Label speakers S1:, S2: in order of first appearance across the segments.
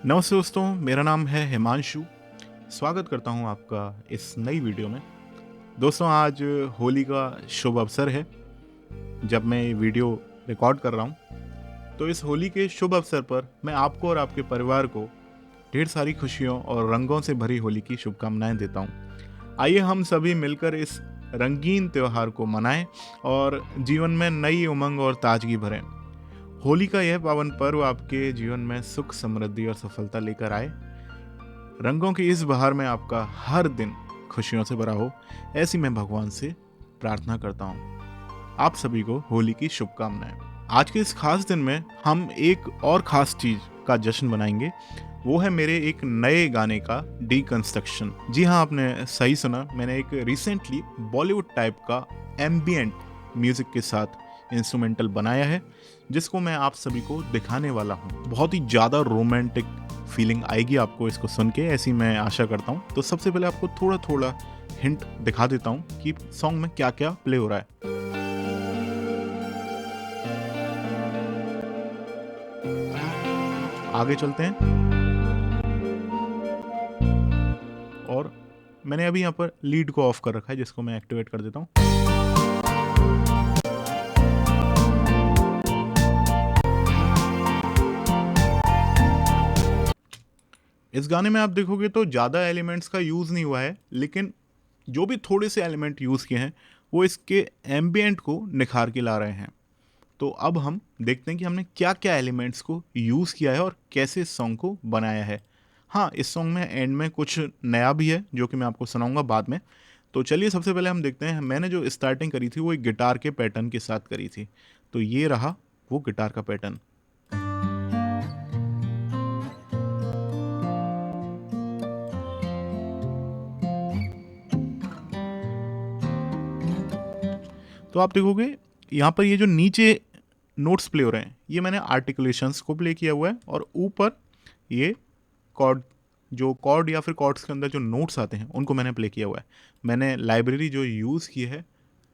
S1: नमस्ते दोस्तों, मेरा नाम है हिमांशु। स्वागत करता हूं आपका इस नई वीडियो में। दोस्तों, आज होली का शुभ अवसर है जब मैं ये वीडियो रिकॉर्ड कर रहा हूं। तो इस होली के शुभ अवसर पर मैं आपको और आपके परिवार को ढेर सारी खुशियों और रंगों से भरी होली की शुभकामनाएं देता हूं। आइए हम सभी मिलकर इस रंगीन त्योहार को मनाएं और जीवन में नई उमंग और ताजगी भरें। होली का यह पावन पर्व आपके जीवन में सुख, समृद्धि और सफलता लेकर आए। रंगों की इस बहार में आपका हर दिन खुशियों से भरा हो, ऐसी मैं भगवान से प्रार्थना करता हूँ। आप सभी को होली की शुभकामनाएं। आज के इस खास दिन में हम एक और खास चीज का जश्न मनाएंगे। वो है मेरे एक नए गाने का डीकंस्ट्रक्शन। जी हाँ, आपने सही सुना। मैंने एक रिसेंटली बॉलीवुड टाइप का एम्बिएंट म्यूजिक के साथ इंस्ट्रूमेंटल बनाया है, जिसको मैं आप सभी को दिखाने वाला हूँ। बहुत ही ज़्यादा रोमांटिक फीलिंग आएगी आपको इसको सुन के, ऐसी मैं आशा करता हूँ। तो सबसे पहले आपको थोड़ा थोड़ा हिंट दिखा देता हूँ कि सॉन्ग में क्या क्या प्ले हो रहा है। आगे चलते हैं और मैंने अभी यहाँ पर लीड को ऑफ कर रखा है, जिसको मैं एक्टिवेट कर देता हूँ। इस गाने में आप देखोगे तो ज़्यादा एलिमेंट्स का यूज़ नहीं हुआ है, लेकिन जो भी थोड़े से एलिमेंट यूज़ किए हैं वो इसके एम्बिएंट को निखार के ला रहे हैं। तो अब हम देखते हैं कि हमने क्या क्या एलिमेंट्स को यूज़ किया है और कैसे इस सॉन्ग को बनाया है। हाँ, इस सॉन्ग में एंड में कुछ नया भी है जो कि मैं आपको सुनाऊंगा बाद में। तो चलिए सबसे पहले हम देखते हैं। मैंने जो स्टार्टिंग करी थी वो एक गिटार के पैटर्न के साथ करी थी। तो ये रहा वो गिटार का पैटर्न। तो आप देखोगे यहाँ पर ये जो नीचे नोट्स प्ले हो रहे हैं, ये मैंने आर्टिकुलेशंस को प्ले किया हुआ है, और ऊपर ये कॉर्ड, जो कॉर्ड या फिर कॉर्ड्स के अंदर जो नोट्स आते हैं उनको मैंने प्ले किया हुआ है। मैंने लाइब्रेरी जो यूज़ की है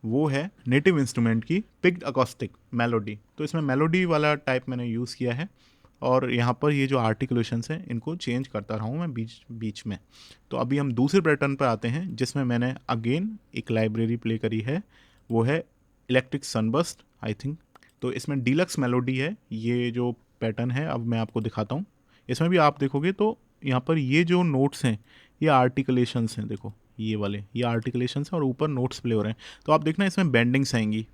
S1: वो है नेटिव इंस्ट्रूमेंट की पिक्ड अकॉस्टिक मेलोडी। तो इसमें मेलोडी वाला टाइप मैंने यूज़ किया है, और यहाँ पर ये जो आर्टिकुलेशंस हैं इनको चेंज करता रहा हूँ मैं बीच बीच में। तो अभी हम दूसरे पैटर्न पर आते हैं, जिसमें मैंने अगेन एक लाइब्रेरी प्ले करी है। वो है इलेक्ट्रिक सनबर्स्ट, आई थिंक। तो इसमें डीलक्स मेलोडी है ये जो पैटर्न है। अब मैं आपको दिखाता हूँ। इसमें भी आप देखोगे तो यहाँ पर ये जो नोट्स हैं ये आर्टिकुलेशंस हैं। देखो ये वाले, ये आर्टिकुलेशंस हैं और ऊपर नोट्स प्ले हो रहे हैं। तो आप देखना इसमें बेंडिंग्स आएंगी।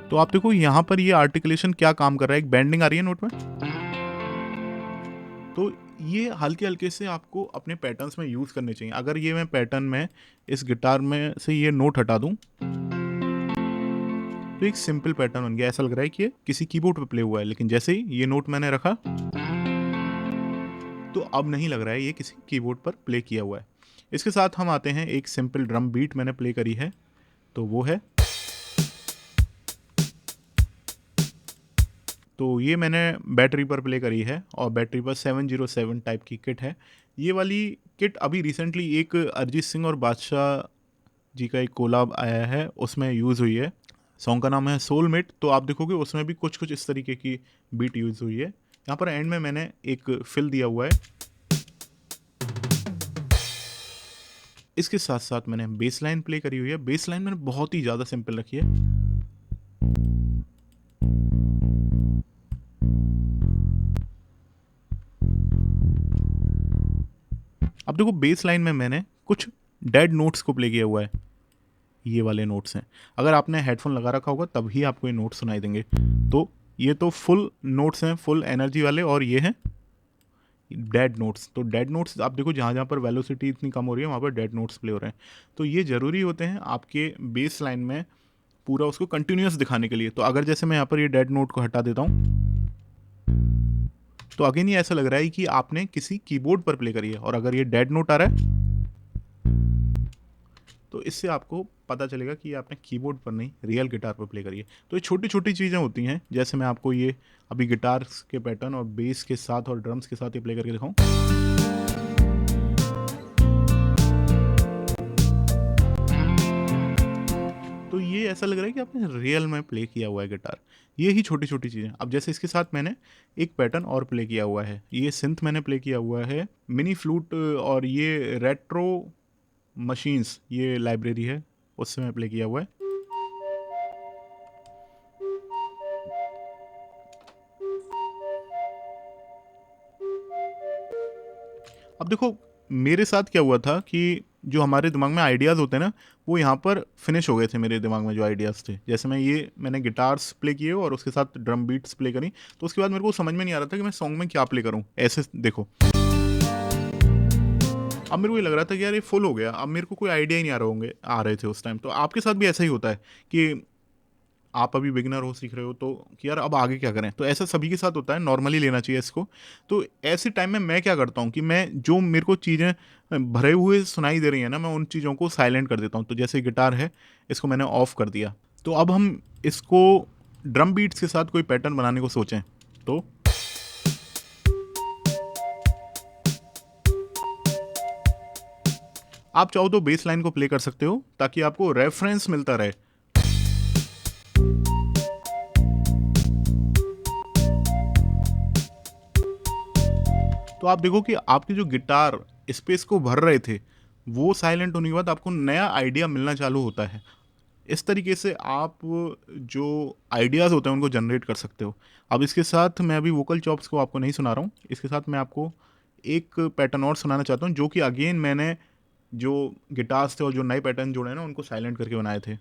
S1: तो आप देखो यहाँ पर ये आर्टिकुलेशन क्या काम कर रहा है, एक बेंडिंग आ रही है नोट में। तो ये हल्के हल्के से आपको अपने पैटर्न्स में यूज़ करने चाहिए। अगर ये मैं पैटर्न में इस गिटार में से ये नोट हटा दूं तो एक सिंपल पैटर्न बन गया। ऐसा लग रहा है कि ये किसी कीबोर्ड पे प्ले हुआ है, लेकिन जैसे ही ये नोट मैंने रखा तो अब नहीं लग रहा है ये किसी कीबोर्ड पर प्ले किया हुआ है। इसके साथ हम आते हैं, एक सिंपल ड्रम बीट मैंने प्ले करी है, तो वो है। तो ये मैंने बैटरी पर प्ले करी है, और बैटरी पर 707 टाइप की किट है। ये वाली किट अभी रिसेंटली एक अरिजीत सिंह और बादशाह जी का एक कोलाब आया है, उसमें यूज़ हुई है। सॉन्ग का नाम है सोलमेट। तो आप देखोगे उसमें भी कुछ कुछ इस तरीके की बीट यूज़ हुई है। यहाँ पर एंड में मैंने एक फिल दिया हुआ है। इसके साथ साथ मैंने बेस लाइन प्ले करी हुई है। बेस लाइन मैंने बहुत ही ज़्यादा सिंपल रखी है। अब देखो बेस लाइन में मैंने कुछ डेड नोट्स को प्ले किया हुआ है। ये वाले नोट्स हैं। अगर आपने हेडफोन लगा रखा होगा तभी आपको ये नोट्स सुनाई देंगे। तो ये तो फुल नोट्स हैं, फुल एनर्जी वाले, और ये हैं डेड नोट्स। तो डेड नोट्स आप देखो, जहाँ जहाँ पर वेलोसिटी इतनी कम हो रही है वहाँ पर डेड नोट्स प्ले हो रहे हैं। तो ये ज़रूरी होते हैं आपके बेस लाइन में पूरा उसको कंटिन्यूस दिखाने के लिए। तो अगर जैसे मैं यहाँ पर ये डेड नोट को हटा देता हूँ तो अगेन ये ऐसा लग रहा है कि आपने किसी कीबोर्ड पर प्ले करी है। और अगर ये डेड नोट आ रहा है तो इससे आपको पता चलेगा कि ये आपने कीबोर्ड पर नहीं, रियल गिटार पर प्ले करी है। तो ये छोटी छोटी चीज़ें होती हैं। जैसे मैं आपको ये अभी गिटार्स के पैटर्न और बेस के साथ और ड्रम्स के साथ ये प्ले करके दिखाऊं। ये ऐसा लग रहा है कि आपने रियल में प्ले किया हुआ है गिटार। ये ही छोटी-छोटी चीज़ें। अब जैसे इसके साथ मैंने एक पैटर्न और प्ले किया हुआ है। ये सिंथ मैंने प्ले किया हुआ है, मिनी फ्लूट और ये रेट्रो मशीन्स ये लाइब्रेरी है, उससे मैं प्ले किया हुआ है। अब देखो मेरे साथ क्या हुआ था कि जो हमारे दिमाग में आइडियाज़ होते हैं ना, वो यहाँ पर फिनिश हो गए थे मेरे दिमाग में जो आइडियाज़ थे। जैसे मैंने गिटार्स प्ले किए और उसके साथ ड्रम बीट्स प्ले करी, तो उसके बाद मेरे को समझ में नहीं आ रहा था कि मैं सॉन्ग में क्या प्ले करूँ। ऐसे देखो, अब मेरे को ये लग रहा था कि यार ये फुल हो गया, अब मेरे को कोई आइडिया ही नहीं आ रहे थे उस टाइम। तो आपके साथ भी ऐसा ही होता है कि आप अभी बिगिनर हो, सीख रहे हो, तो कि यार अब आगे क्या करें? तो ऐसा सभी के साथ होता है, नॉर्मली लेना चाहिए इसको। तो ऐसे टाइम में मैं क्या करता हूँ कि मैं जो मेरे को चीज़ें भरे हुए सुनाई दे रही हैं ना, मैं उन चीज़ों को साइलेंट कर देता हूँ। तो जैसे गिटार है, इसको मैंने ऑफ कर दिया। तो अब हम इसको ड्रम बीट्स के साथ कोई पैटर्न बनाने को सोचें, तो आप चाहो तो बेस लाइन को प्ले कर सकते हो ताकि आपको रेफरेंस मिलता रहे। तो आप देखो कि आपकी जो गिटार स्पेस को भर रहे थे, वो साइलेंट होने के बाद आपको नया आइडिया मिलना चालू होता है। इस तरीके से आप जो आइडियाज़ होते हैं उनको जनरेट कर सकते हो। अब इसके साथ मैं अभी वोकल चॉप्स को आपको नहीं सुना रहा हूँ, इसके साथ मैं आपको एक पैटर्न और सुनाना चाहता हूँ जो कि अगेन मैंने जो गिटार्स थे और जो नए पैटर्न जोड़े हैं ना उनको साइलेंट करके बनाए थे।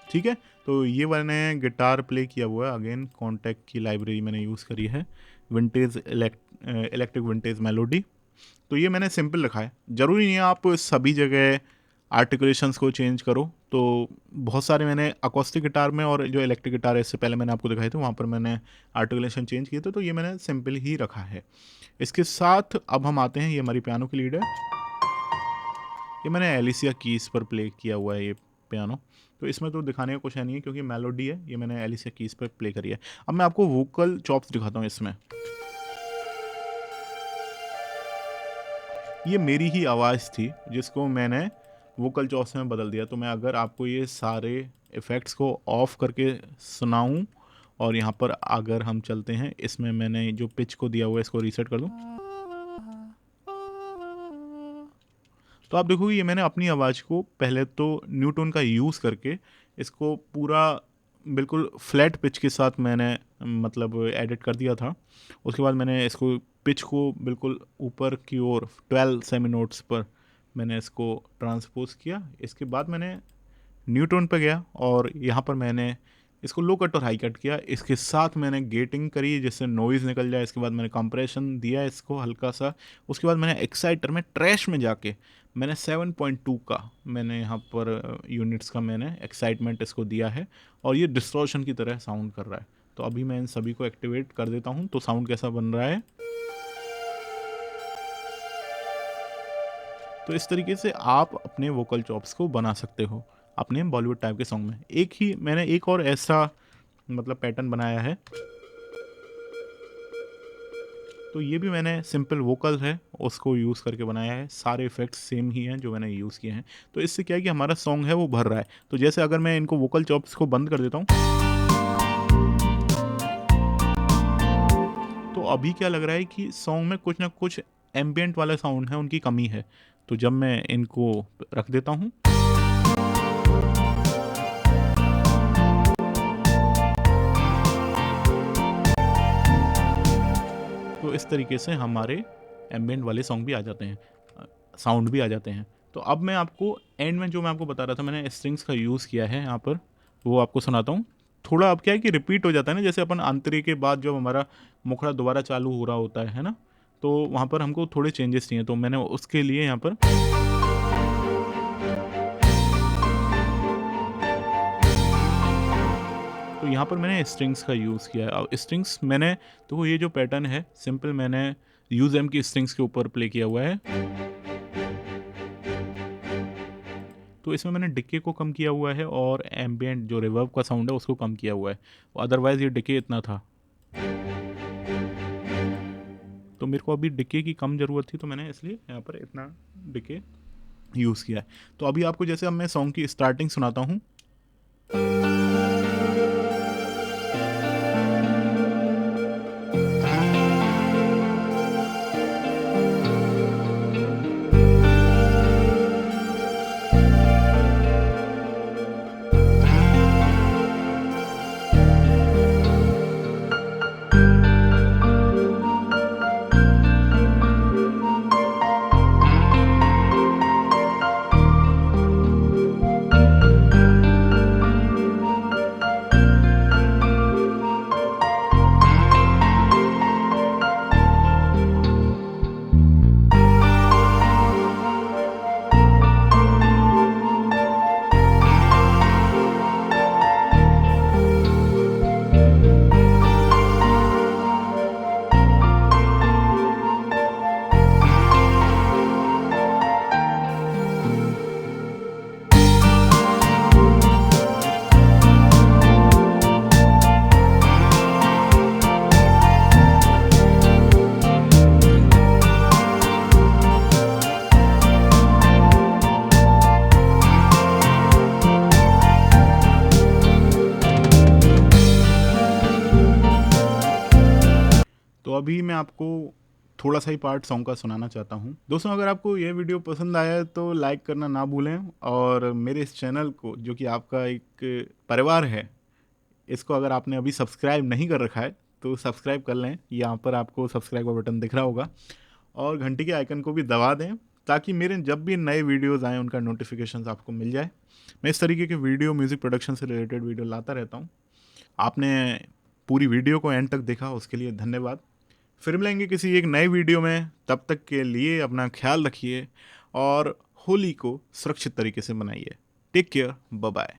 S1: ठीक है? तो ये मैंने गिटार प्ले किया हुआ है, अगेन कॉन्टैक्ट की लाइब्रेरी मैंने यूज़ करी है, विंटेज इलेक्ट्रिक विंटेज मेलोडी। तो ये मैंने सिंपल रखा है, ज़रूरी नहीं है आप सभी जगह आर्टिकुलेशंस को चेंज करो। तो बहुत सारे मैंने अकॉस्टिक गिटार में और जो इलेक्ट्रिक गिटार है इससे पहले मैंने आपको दिखाए थे, वहाँ पर मैंने आर्टिकुलेशन चेंज किए थे, तो ये मैंने सिंपल ही रखा है। इसके साथ अब हम आते हैं, ये हमारी पियानो की लीड है, ये मैंने एलिसिया कीज़ पर प्ले किया हुआ है ये पियानो। तो इसमें तो दिखाने का कुछ है नहीं है क्योंकि मेलोडी है, ये मैंने एलिसिया कीज़ पर प्ले करी है। अब मैं आपको वोकल चॉप्स दिखाता हूँ इसमें। ये मेरी ही आवाज़ थी जिसको मैंने वोकल चॉप्स में बदल दिया। तो मैं अगर आपको ये सारे इफ़ेक्ट्स को ऑफ करके सुनाऊं और यहाँ पर अगर हम चलते हैं, इसमें मैंने जो पिच को दिया हुआ है इसको रीसेट कर दूं, तो आप देखोगे ये मैंने अपनी आवाज़ को पहले तो न्यूटोन का यूज़ करके इसको पूरा बिल्कुल फ्लैट पिच के साथ मैंने मतलब एडिट कर दिया था। उसके बाद मैंने इसको पिच को बिल्कुल ऊपर की ओर 12 सेमी नोट्स पर मैंने इसको ट्रांसपोज किया। इसके बाद मैंने न्यूटोन पे गया और यहाँ पर मैंने इसको लो कट और हाई कट किया। इसके साथ मैंने गेटिंग करी जिससे नॉइज़ निकल जाए। इसके बाद मैंने कंप्रेशन दिया इसको हल्का सा। उसके बाद मैंने एक्साइटर में ट्रैश में जाके मैंने 7.2 का मैंने यहाँ पर यूनिट्स का मैंने एक्साइटमेंट इसको दिया है और ये डिस्टॉर्शन की तरह साउंड कर रहा है। तो अभी मैं इन सभी को एक्टिवेट कर देता हूँ तो साउंड कैसा बन रहा है। तो इस तरीके से आप अपने वोकल चॉप्स को बना सकते हो अपने बॉलीवुड टाइप के सॉन्ग में। मैंने एक और ऐसा मतलब पैटर्न बनाया है, तो ये भी मैंने सिंपल वोकल है उसको यूज़ करके बनाया है। सारे इफ़ेक्ट्स सेम ही हैं जो मैंने यूज़ किए हैं। तो इससे क्या है कि हमारा सॉन्ग है वो भर रहा है। तो जैसे अगर मैं इनको वोकल चॉप्स को बंद कर देता हूँ, तो अभी क्या लग रहा है कि सॉन्ग में कुछ ना कुछ एम्बिएंट वाला साउंड है, उनकी कमी है। तो जब मैं इनको रख देता हूँ, तो इस तरीके से हमारे एम्बिएंट वाले सॉन्ग भी आ जाते हैं, साउंड भी आ जाते हैं। तो अब मैं आपको एंड में जो मैं आपको बता रहा था मैंने स्ट्रिंग्स का यूज़ किया है यहाँ पर, वो आपको सुनाता हूँ। थोड़ा अब क्या है कि रिपीट हो जाता है ना, जैसे अपन अंतरे के बाद जब हमारा मुखड़ा दोबारा चालू हो रहा होता है ना, तो वहाँ पर हमको थोड़े चेंजेस चाहिए। तो मैंने उसके लिए यहाँ पर तो यहाँ पर मैंने स्ट्रिंग्स का यूज़ किया है। अब स्ट्रिंग्स मैंने तो ये जो पैटर्न है सिंपल मैंने यूज एम की स्ट्रिंग्स के ऊपर प्ले किया हुआ है। तो इसमें मैंने डिके को कम किया हुआ है और एम्बिएंट जो रिवर्ब का साउंड है उसको कम किया हुआ है। अदरवाइज़ ये डिके इतना था, तो मेरे को अभी डिके की कम ज़रूरत थी तो मैंने इसलिए यहाँ पर इतना डिके यूज़ किया है। तो अभी आपको जैसे अब मैं सॉन्ग की स्टार्टिंग सुनाता हूँ। तो अभी मैं आपको थोड़ा सा ही पार्ट सॉन्ग का सुनाना चाहता हूँ। दोस्तों, अगर आपको ये वीडियो पसंद आया है तो लाइक करना ना भूलें, और मेरे इस चैनल को, जो कि आपका एक परिवार है, इसको अगर आपने अभी सब्सक्राइब नहीं कर रखा है तो सब्सक्राइब कर लें। यहाँ पर आपको सब्सक्राइब का बटन दिख रहा होगा, और घंटी के आइकन को भी दबा दें, ताकि मेरे जब भी नए वीडियोस आएँ उनका नोटिफिकेशन आपको मिल जाए। मैं इस तरीके के वीडियो, म्यूज़िक प्रोडक्शन से रिलेटेड वीडियो लाता रहता हूँ। आपने पूरी वीडियो को एंड तक देखा, उसके लिए धन्यवाद। फिर मिलेंगे किसी एक नए वीडियो में, तब तक के लिए अपना ख्याल रखिए और होली को सुरक्षित तरीके से मनाइए। Take care, bye bye.